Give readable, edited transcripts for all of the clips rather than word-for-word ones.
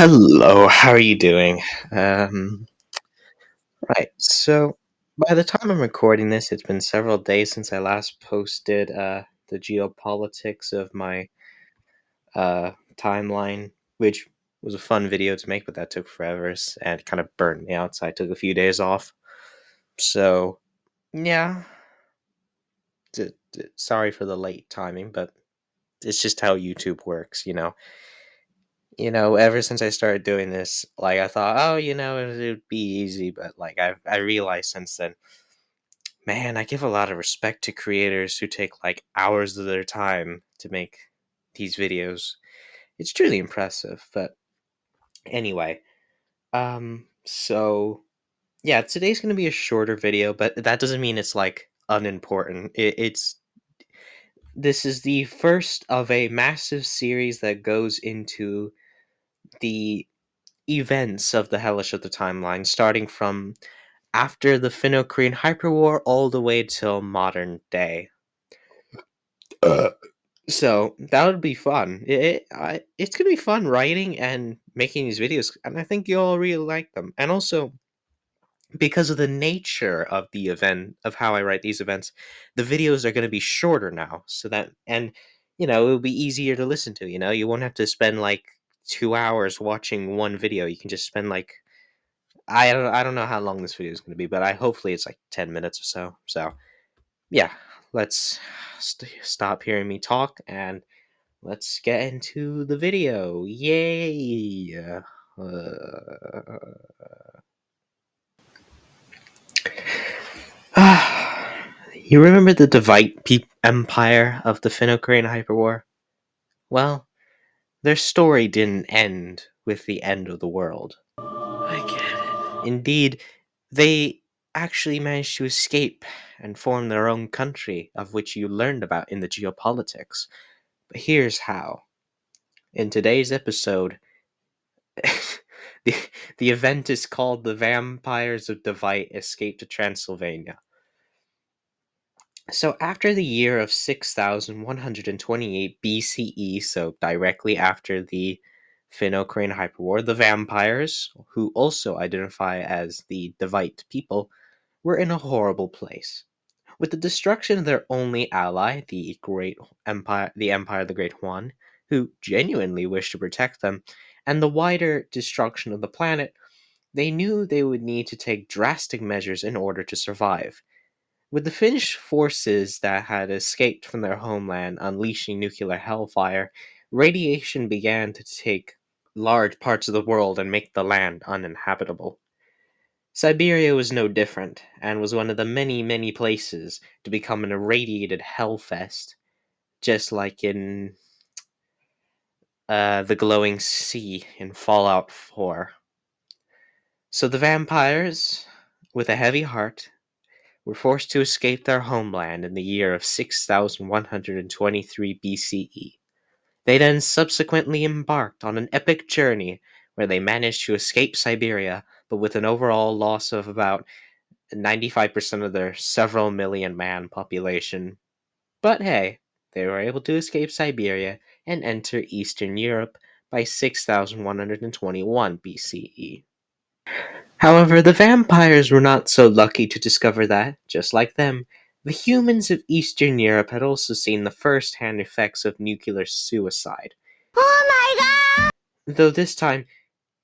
Hello, how are you doing? Um, right, so by the time I'm recording this, it's been several days since I last posted the geopolitics of my timeline, which was a fun video to make, but that took forever and kind of burned me out, so I took a few days off. So, yeah, sorry for the late timing, but it's just how YouTube works. Ever since I started doing this, like I thought, oh, it'd be easy, but like I realized since then, man, I give a lot of respect to creators who take like hours of their time to make these videos. It's truly impressive. But anyway, so yeah, today's gonna be a shorter video, but that doesn't mean it's like unimportant. It's this is the first of a massive series that goes into the events of the Hellish of the timeline, starting from after the Finno-Korean Hyperwar all the way till modern day. Uh, so that would be fun. It's gonna be fun writing and making these videos, and I think you'll really like them. And also because of the nature of the event, of how I write these events, the videos are gonna be shorter now, so that and it'll be easier to listen to. You won't have to spend like 2 hours watching one video. You can just spend like I don't know how long this video is going to be, but I hopefully it's like 10 minutes or so. So yeah, let's stop hearing me talk and let's get into the video. Yay! You remember the Daevite empire of the Finno-Korean Hyperwar? Well, their story didn't end with the end of the world. I get it. Indeed, they actually managed to escape and form their own country, of which you learned about in the geopolitics. But here's how. In today's episode, the, the event is called The Vampires of Daevite Escape to Transylvania. So, after the year of 6128 BCE, so directly after the Finno Korean Hyperwar, the vampires, who also identify as the Daevite people, were in a horrible place. With the destruction of their only ally, the Empire of the Great One, who genuinely wished to protect them, and the wider destruction of the planet, they knew they would need to take drastic measures in order to survive. With the Finnish forces that had escaped from their homeland unleashing nuclear hellfire, radiation began to take large parts of the world and make the land uninhabitable. Siberia was no different, and was one of the many, many places to become an irradiated hellfest, just like in the glowing sea in Fallout 4. So the vampires, with a heavy heart, were forced to escape their homeland in the year of 6123 BCE. They then subsequently embarked on an epic journey where they managed to escape Siberia, but with an overall loss of about 95% of their several million man population. But hey, they were able to escape Siberia and enter Eastern Europe by 6121 BCE. However, the vampires were not so lucky to discover that, just like them, the humans of Eastern Europe had also seen the first hand effects of nuclear suicide. Oh my god! Though this time,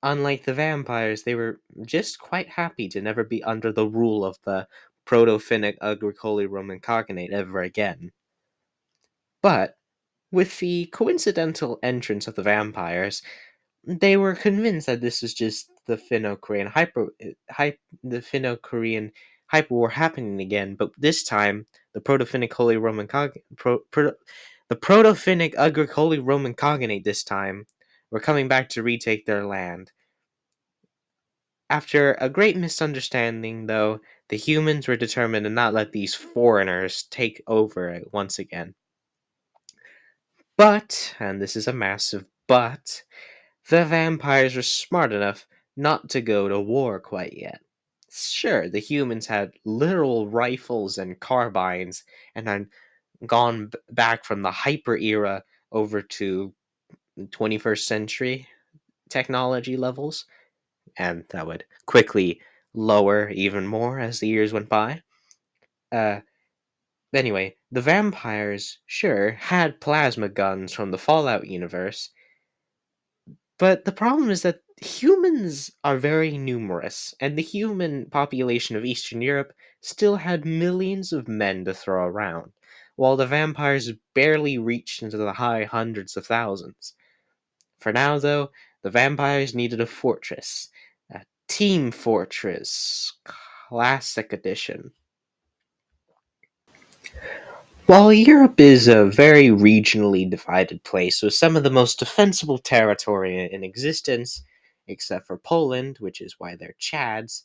unlike the vampires, they were just quite happy to never be under the rule of the Proto-Finnic Ugric Roman Cognate ever again. But, with the coincidental entrance of the vampires, they were convinced that this was just the Finno-Korean hyperwar happening again, but this time the Proto-Finnic Holy Roman the Proto-Finnic Ugric Holy Roman Cognate this time were coming back to retake their land. After a great misunderstanding, though, the humans were determined to not let these foreigners take over it once again. But, and this is a massive but, the vampires were smart enough not to go to war quite yet. Sure, the humans had literal rifles and carbines and had gone back from the hyper era over to the 21st century. technology levels, and that would quickly lower even more as the years went by. Uh, anyway, the vampires, sure, had plasma guns from the Fallout universe, but the problem is that humans are very numerous, and the human population of Eastern Europe still had millions of men to throw around, while the vampires barely reached into the high hundreds of thousands. For now, though, the vampires needed a fortress. A Team Fortress Classic Edition. While Europe is a very regionally divided place with some of the most defensible territory in existence, except for Poland, which is why they're Chads,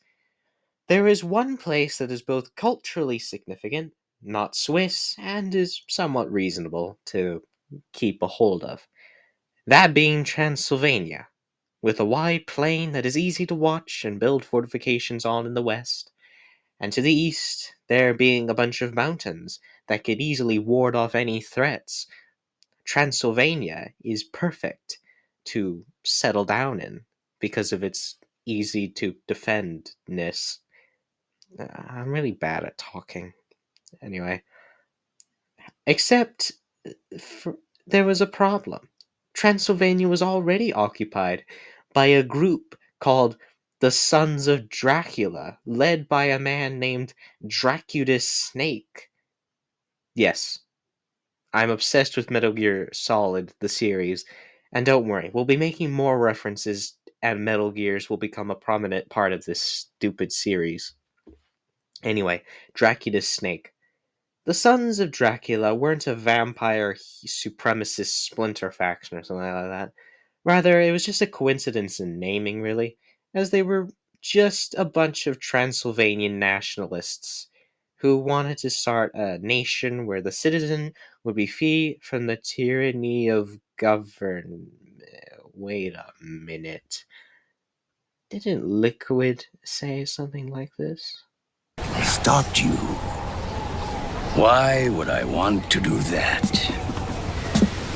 there is one place that is both culturally significant, not Swiss, and is somewhat reasonable to keep a hold of. That being Transylvania, with a wide plain that is easy to watch and build fortifications on in the west, and to the east there being a bunch of mountains that could easily ward off any threats. Transylvania is perfect to settle down in because of its easy to defendness. I'm really bad at talking. Anyway, except for, there was a problem. Transylvania was already occupied by a group called the Sons of Dracula, led by a man named Dracutus Snake. Yes, I'm obsessed with Metal Gear Solid, the series, and don't worry, we'll be making more references, and Metal Gears will become a prominent part of this stupid series. Anyway, Dracutus Snake. The Sons of Dracula weren't a vampire supremacist splinter faction or something like that. Rather, it was just a coincidence in naming, really, as they were just a bunch of Transylvanian nationalists who wanted to start a nation where the citizen would be free from the tyranny of government. Wait a minute. Didn't Liquid say something like this? Stopped you. Why would I want to do that?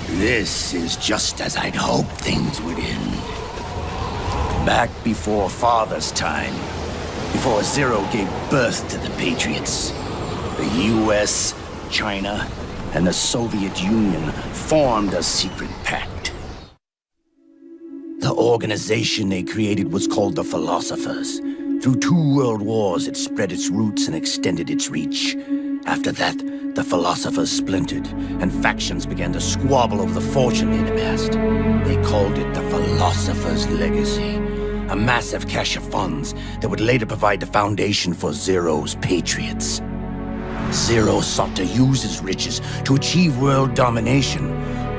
This is just as I'd hoped things would end. Back before Father's time, before Zero gave birth to the Patriots, the US, China, and the Soviet Union formed a secret pact. The organization they created was called the Philosophers. Through 2 world wars, it spread its roots and extended its reach. After that, the Philosophers splintered, and factions began to squabble over the fortune they'd amassed. They called it the Philosopher's Legacy, a massive cache of funds that would later provide the foundation for Zero's Patriots. Zero sought to use his riches to achieve world domination.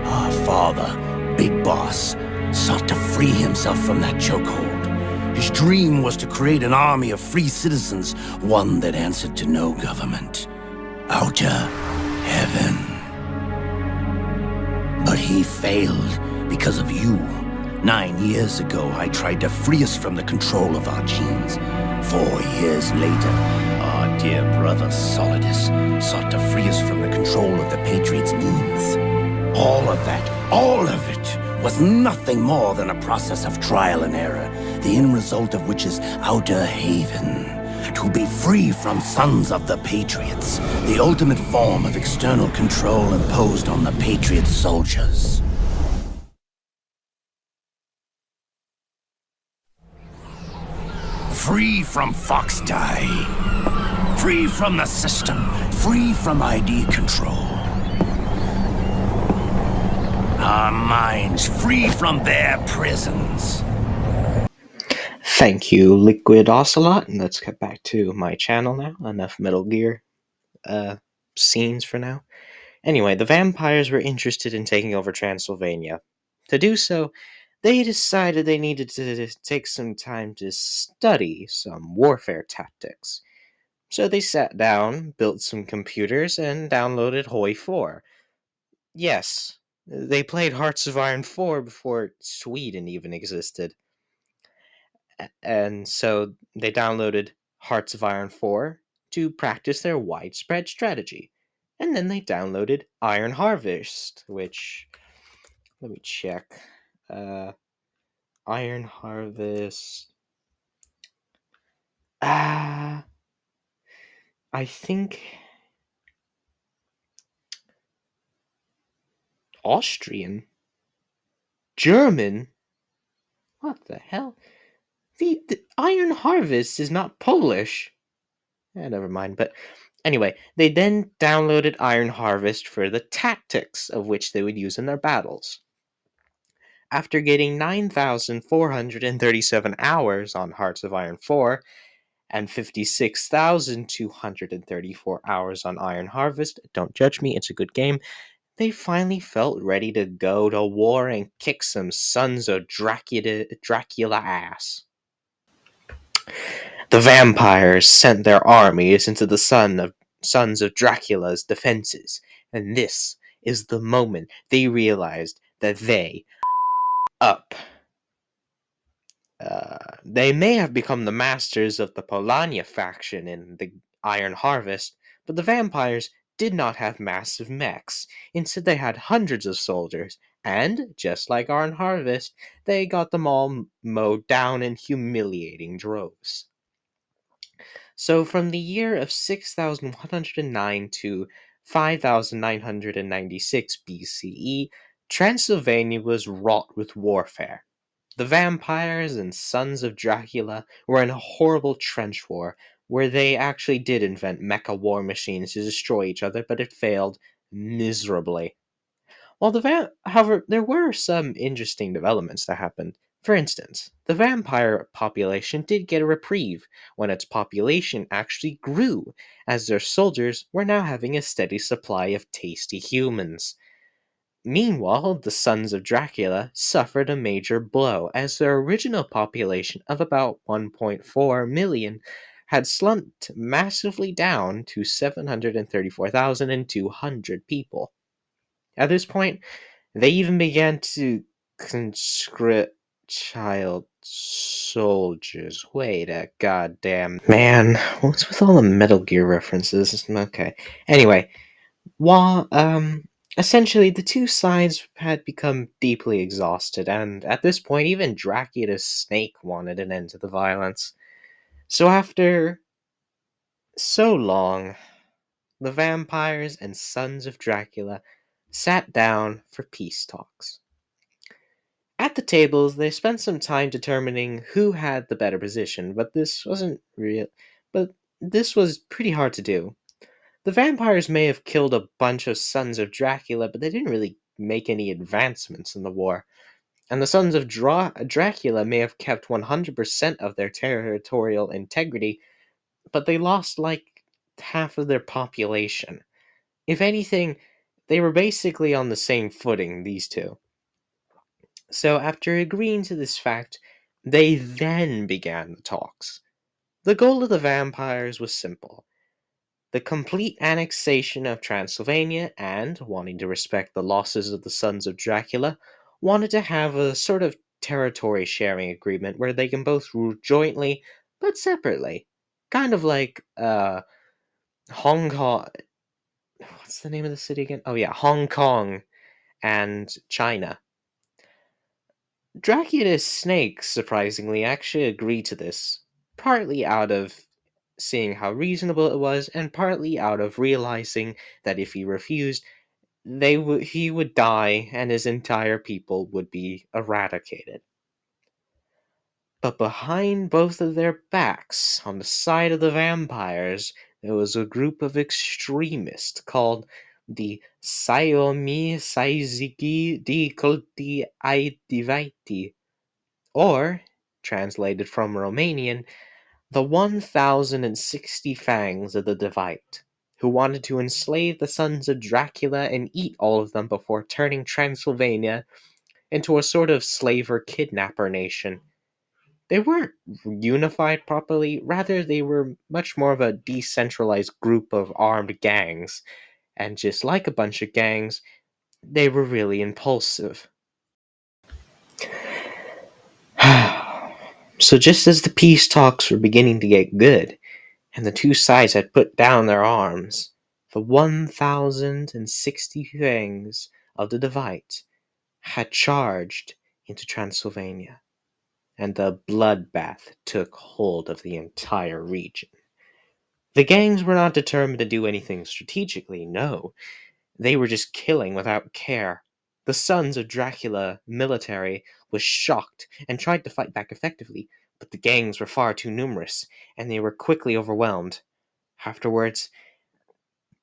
Our father, Big Boss, sought to free himself from that chokehold. His dream was to create an army of free citizens, one that answered to no government. Outer heaven. But he failed because of you. 9 years ago, I tried to free us from the control of our genes. 4 years later, our dear brother Solidus sought to free us from the control of the Patriots' means. All of it, was nothing more than a process of trial and error, the end result of which is Outer Haven. To be free from Sons of the Patriots, the ultimate form of external control imposed on the Patriot soldiers. Free from Foxdie. Free from the system. Free from ID control. Our minds free from their prisons. Thank you, Liquid Ocelot, and let's get back to my channel now. Enough Metal Gear scenes for now. Anyway, the vampires were interested in taking over Transylvania. To do so, they decided they needed to take some time to study some warfare tactics. So they sat down, built some computers, and downloaded Hoi 4. Yes, they played Hearts of Iron 4 before Sweden even existed. And so they downloaded Hearts of Iron 4 to practice their widespread strategy. And then they downloaded Iron Harvest, which, let me check. Iron Harvest. Ah, I think Austrian, German. What the hell? The Iron Harvest is not Polish. Never mind. But anyway, they then downloaded Iron Harvest for the tactics of which they would use in their battles. After getting 9,437 hours on Hearts of Iron 4 and 56,234 hours on Iron Harvest, don't judge me, it's a good game, they finally felt ready to go to war and kick some Sons of Dracula ass. The vampires sent their armies into the Sons of Dracula's defenses, and this is the moment they realized that they up. They may have become the masters of the Polania faction in the Iron Harvest, but the vampires did not have massive mechs. Instead, they had hundreds of soldiers, and, just like Iron Harvest, they got them all mowed down in humiliating droves. So, from the year of 6109 to 5996 BCE, Transylvania was wrought with warfare. The vampires and Sons of Dracula were in a horrible trench war where they actually did invent mecha war machines to destroy each other, but it failed miserably. However, there were some interesting developments that happened. For instance, the vampire population did get a reprieve when its population actually grew, as their soldiers were now having a steady supply of tasty humans. Meanwhile, the Sons of Dracula suffered a major blow, as their original population of about 1.4 million had slumped massively down to 734,200 people. At this point, they even began to conscript child soldiers. Wait a goddamn man. What's with all the Metal Gear references? Okay. Anyway, while essentially the two sides had become deeply exhausted, and at this point even Dracula's snake wanted an end to the violence. So after so long, the vampires and Sons of Dracula sat down for peace talks. At the tables, they spent some time determining who had the better position, but this was pretty hard to do. The vampires may have killed a bunch of Sons of Dracula, but they didn't really make any advancements in the war. And the Sons of Dracula may have kept 100% of their territorial integrity, but they lost like half of their population. If anything, they were basically on the same footing, these two. So, after agreeing to this fact, they then began the talks. The goal of the vampires was simple: the complete annexation of Transylvania, and, wanting to respect the losses of the Sons of Dracula, wanted to have a sort of territory sharing agreement where they can both rule jointly but separately. Kind of like Hong Kong. What's the name of the city again? Oh, yeah, Hong Kong and China. Dracula's snake, surprisingly, actually agreed to this, partly out of seeing how reasonable it was, and partly out of realizing that if he refused, he would die and his entire people would be eradicated. But behind both of their backs, on the side of the vampires, there was a group of extremists called the Saiomi Saiziki di Colti ai Daevite, or, translated from Romanian, the 1,060 fangs of the Daevite, who wanted to enslave the Sons of Dracula and eat all of them before turning Transylvania into a sort of slave or kidnapper nation. They weren't unified properly, rather, they were much more of a decentralized group of armed gangs, and just like a bunch of gangs, they were really impulsive. So, just as the peace talks were beginning to get good, and the two sides had put down their arms, the 1,060 fangs of the Daevites had charged into Transylvania. and a bloodbath took hold of the entire region. The gangs were not determined to do anything strategically, no. They were just killing without care. The Sons of Dracula military was shocked and tried to fight back effectively, but the gangs were far too numerous, and they were quickly overwhelmed. Afterwards,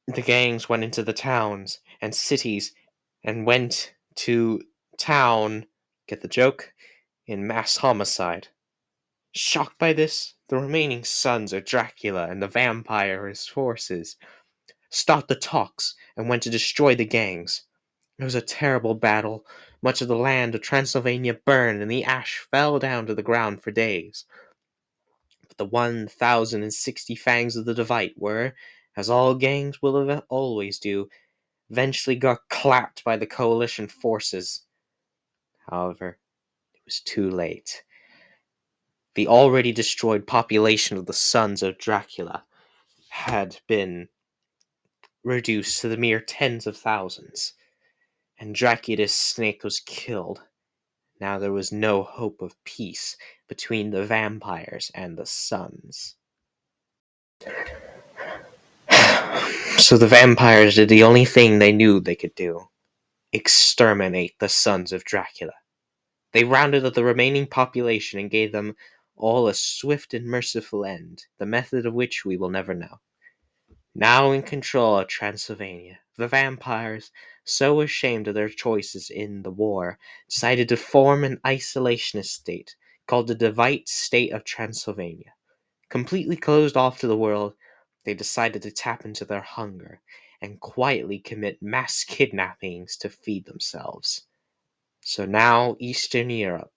the gangs went into the towns and cities and went to town, get the joke, in mass homicide. Shocked by this, the remaining sons of Dracula and the vampire's forces stopped the talks and went to destroy the gangs. It was a terrible battle. Much of the land of Transylvania burned, and the ash fell down to the ground for days. But the 1,060 fangs of the Daevite were, as all gangs will always do, eventually got clapped by the coalition forces. However, it was too late. The already destroyed population of the sons of Dracula had been reduced to the mere tens of thousands, and Dracula's snake was killed. Now there was no hope of peace between the vampires and the sons. So the vampires did the only thing they knew they could do: exterminate the sons of Dracula. They rounded up the remaining population and gave them all a swift and merciful end, the method of which we will never know. Now in control of Transylvania, the vampires, so ashamed of their choices in the war, decided to form an isolationist state called the Daevite state of Transylvania. Completely closed off to the world, they decided to tap into their hunger and quietly commit mass kidnappings to feed themselves. So now Eastern Europe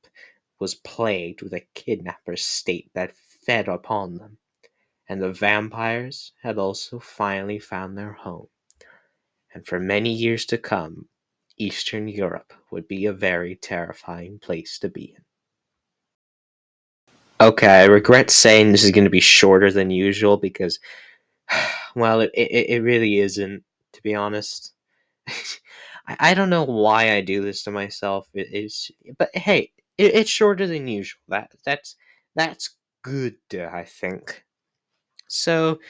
was plagued with a kidnapper state that fed upon them, and the vampires had also finally found their home. And for many years to come, Eastern Europe would be a very terrifying place to be in. Okay, I regret saying this is going to be shorter than usual because, well, it really isn't, to be honest. I don't know why I do this to myself. But hey, it's shorter than usual. That's good, I think. So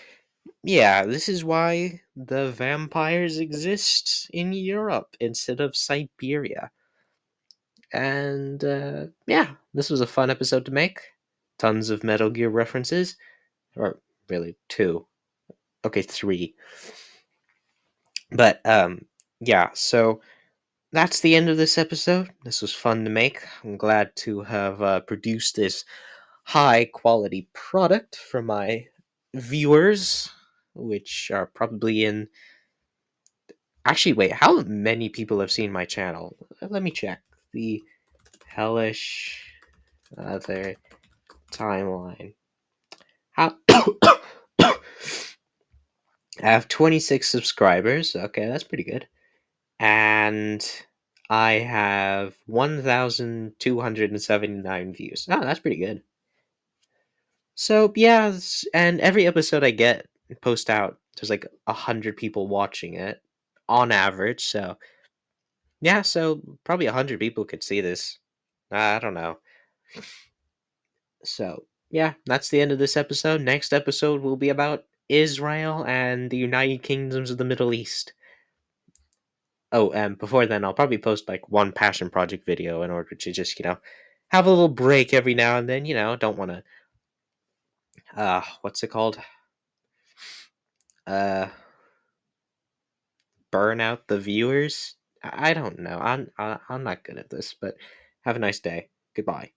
yeah, this is why the vampires exist in Europe instead of Siberia. And yeah, this was a fun episode to make. Tons of Metal Gear references, or really two. Okay, three. But yeah, so that's the end of this episode. This was fun to make. I'm glad to have produced this high quality product for my viewers, which are probably in. Actually, wait, how many people have seen my channel? Let me check. The hellish other timeline. How. I have 26 subscribers. Okay, that's pretty good. And I have 1,279 views. Oh, that's pretty good. So yeah, and every episode I get post out, there's like 100 people watching it on average. So yeah, so probably 100 people could see this. I don't know. So yeah, that's the end of this episode. Next episode will be about Israel and the United Kingdoms of the Middle East. Oh, and before then, I'll probably post like one passion project video in order to just, have a little break every now and then. Don't want to, what's it called? Uh, burn out the viewers. I don't know. I'm not good at this, but have a nice day. Goodbye.